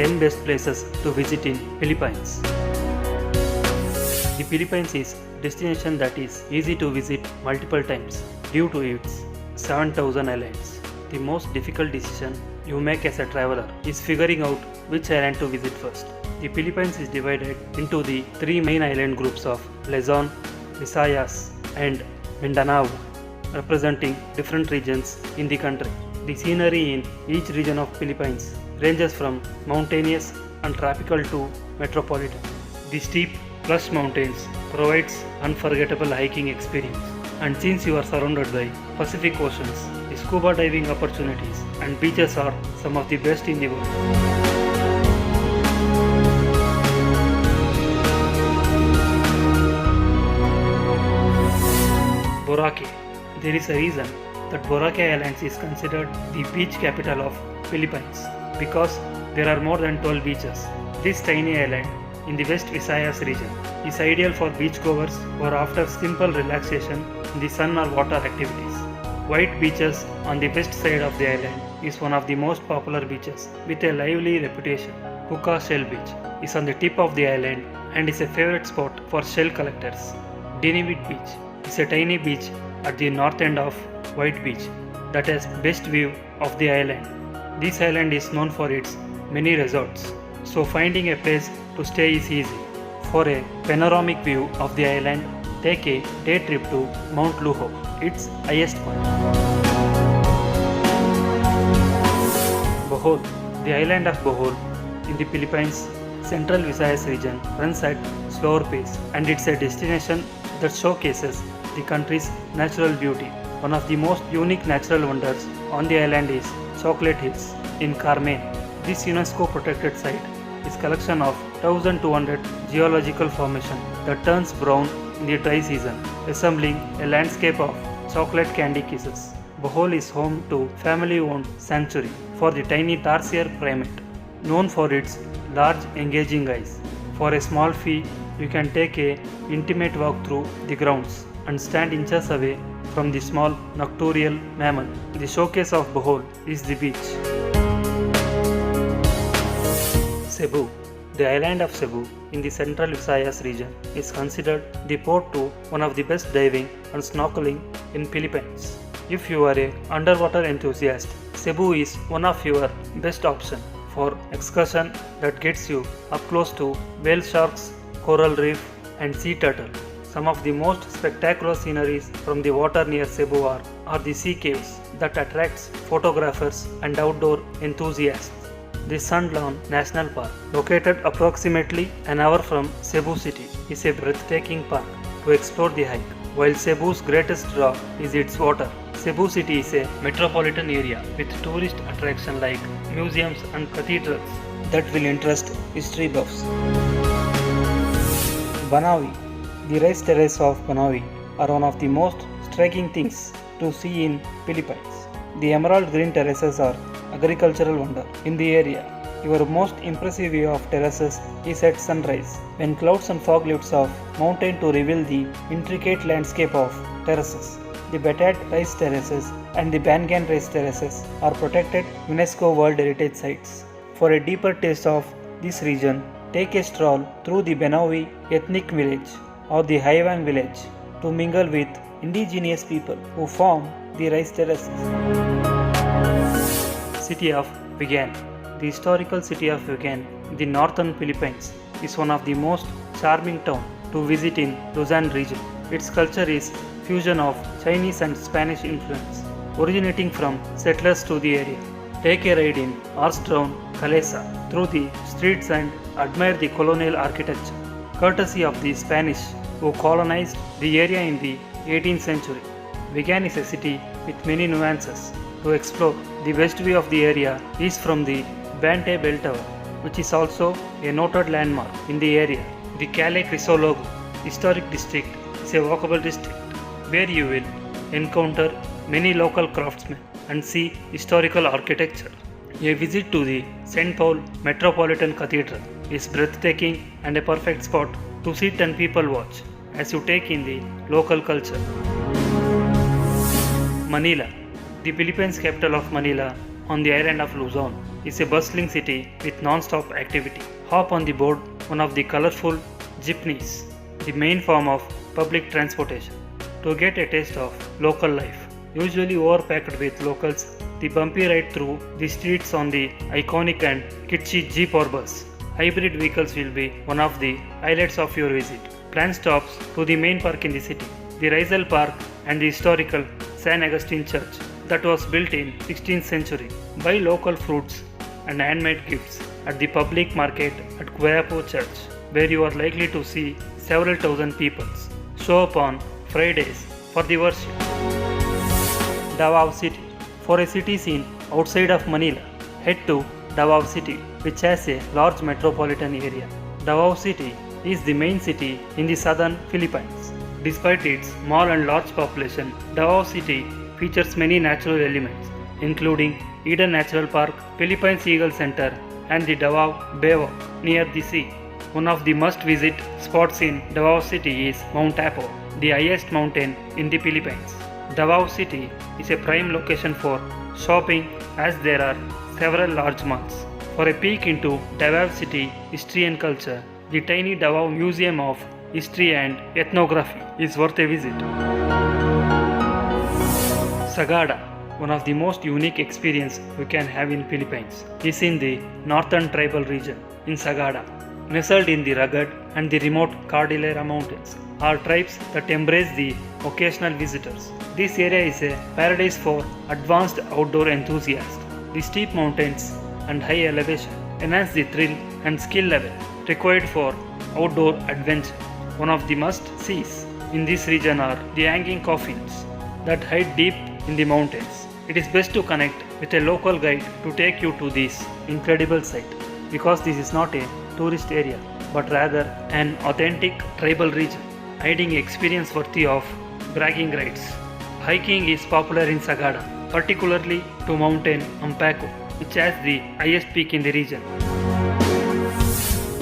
10 best places to visit in Philippines. The Philippines is a destination that is easy to visit multiple times due to its 7,000 islands. The most difficult decision you make as a traveler is figuring out which island to visit first. The Philippines is divided into the three main island groups of Luzon, Visayas, and Mindanao, representing different regions in the country. The scenery in each region of Philippines ranges from mountainous and tropical to metropolitan. The steep, lush mountains provides unforgettable hiking experience. And since you are surrounded by Pacific Oceans, the scuba diving opportunities and beaches are some of the best in the world. Boracay. There is a reason that Boracay Islands is considered the beach capital of Philippines because there are more than 12 beaches. This tiny island in the West Visayas region is ideal for beachgoers or after simple relaxation in the sun or water activities. White beaches on the west side of the island is one of the most popular beaches with a lively reputation. Puka Shell Beach is on the tip of the island and is a favorite spot for shell collectors. Dinivit Beach is a tiny beach at the north end of White Beach that has best view of the island. This island is known for its many resorts, so finding a place to stay is easy. For a panoramic view of the island, take a day trip to Mount Luho, its highest point. Bohol. The island of Bohol in the Philippines Central Visayas region runs at slower pace and it's a destination that showcases the country's natural beauty. One of the most unique natural wonders on the island is Chocolate Hills in Carmen. This UNESCO protected site is a collection of 1200 geological formation that turns brown in the dry season, resembling a landscape of chocolate candy kisses. Bohol is home to family-owned sanctuary for the tiny tarsier primate, known for its large engaging eyes. For a small fee, you can take a intimate walk through the grounds and stand inches away from the small nocturnal mammal. The showcase of Bohol is the beach. Cebu. The island of Cebu in the Central Visayas region is considered the port to one of the best diving and snorkeling in Philippines. If you are an underwater enthusiast, Cebu is one of your best options for excursion that gets you up close to whale sharks, coral reef, and sea turtle. Some of the most spectacular sceneries from the water near Cebu are the sea caves that attracts photographers and outdoor enthusiasts. The Sundlawn National Park, located approximately an hour from Cebu City, is a breathtaking park to explore the hike. While Cebu's greatest draw is its water, Cebu City is a metropolitan area with tourist attractions like museums and cathedrals that will interest history buffs. Banawi. The rice terraces of Banawi are one of the most striking things to see in Philippines. The emerald green terraces are agricultural wonder in the area. Your most impressive view of terraces is at sunrise, when clouds and fog lifts off mountain to reveal the intricate landscape of terraces. The Batat rice terraces and the Bangan rice terraces are protected UNESCO World Heritage Sites. For a deeper taste of this region, take a stroll through the Banawi ethnic village or the Haywang village to mingle with indigenous people who form the rice terraces. City of Vigan. The historical city of Vigan in the northern Philippines is one of the most charming towns to visit in Luzon region. Its culture is fusion of Chinese and Spanish influence, originating from settlers to the area. Take a ride in horse-drawn Calesa through the streets and admire the colonial architecture, courtesy of the Spanish who colonized the area in the 18th century. Vigan is a city with many nuances to explore. The west view of the area is from the Bante Bell Tower, which is also a noted landmark in the area. The Calais Crisologo Historic District is a walkable district where you will encounter many local craftsmen and see historical architecture. A visit to the St. Paul Metropolitan Cathedral is breathtaking and a perfect spot to sit and people watch as you take in the local culture. Manila. The Philippines capital of Manila on the island of Luzon is a bustling city with non-stop activity. Hop on the board one of the colorful jeepneys, the main form of public transportation, to get a taste of local life. Usually overpacked with locals, the bumpy ride through the streets on the iconic and kitschy jeep or bus. Hybrid vehicles will be one of the highlights of your visit. Plan stops to the main park in the city, the Rizal Park and the historical San Agustin Church that was built in 16th century. Buy local fruits and handmade gifts at the public market at Guayapo Church, where you are likely to see several thousand people show up on Fridays for the worship. Davao City. For a city scene outside of Manila, head to Davao City, which has a large metropolitan area. Davao City is the main city in the southern Philippines. Despite its small and large population, Davao City features many natural elements, including Eden Natural Park, Philippines Eagle Center, and the Davao Baywalk near the sea. One of the must-visit spots in Davao City is Mount Apo, the highest mountain in the Philippines. Davao City is a prime location for shopping as there are several large malls. For a peek into Davao City history and culture, the tiny Davao Museum of History and Ethnography is worth a visit. Sagada, one of the most unique experiences you can have in Philippines, is in the northern tribal region in Sagada. Nestled in the rugged and the remote Cordillera Mountains are tribes that embrace the occasional visitors. This area is a paradise for advanced outdoor enthusiasts. The steep mountains and high elevation enhance the thrill and skill level required for outdoor adventure. One of the must-sees in this region are the hanging coffins that hide deep in the mountains. It is best to connect with a local guide to take you to this incredible site, because this is not a tourist area but rather an authentic tribal region, hiding experience worthy of bragging rights. Hiking is popular in Sagada, particularly to Mountain Ampaco, which has the highest peak in the region.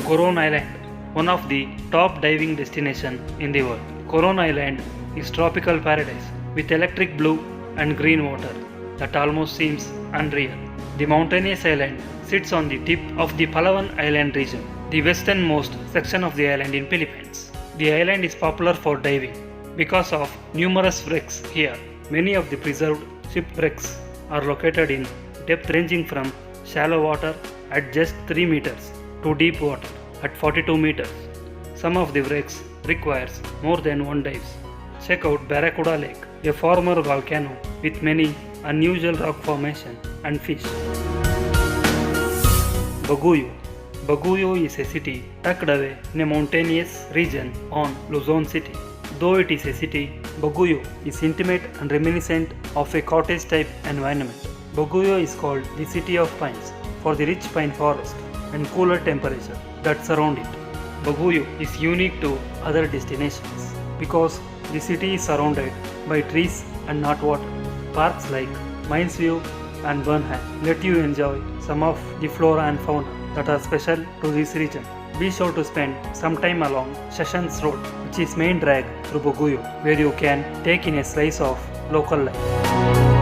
Coron Island, one of the top diving destinations in the world. Coron Island is tropical paradise with electric blue and green water that almost seems unreal. The mountainous island sits on the tip of the Palawan Island region, the westernmost section of the island in Philippines. The island is popular for diving because of numerous wrecks here. Many of the preserved shipwrecks are located in depth ranging from shallow water at just 3 meters to deep water at 42 meters. Some of the wrecks requires more than one dive. Check out Barracuda Lake, a former volcano with many unusual rock formation and fish. Baguio. Baguio is a city tucked away in a mountainous region on Luzon City. Though it is a city, Baguio is intimate and reminiscent of a cottage-type environment. Baguio is called the City of Pines for the rich pine forest and cooler temperature that surround it. Baguio is unique to other destinations because the city is surrounded by trees and not water. Parks like Mines View and Burnham let you enjoy some of the flora and fauna that are special to this region. Be sure to spend some time along Sessions Road, which is main drag through Baguio, where you can take in a slice of local life.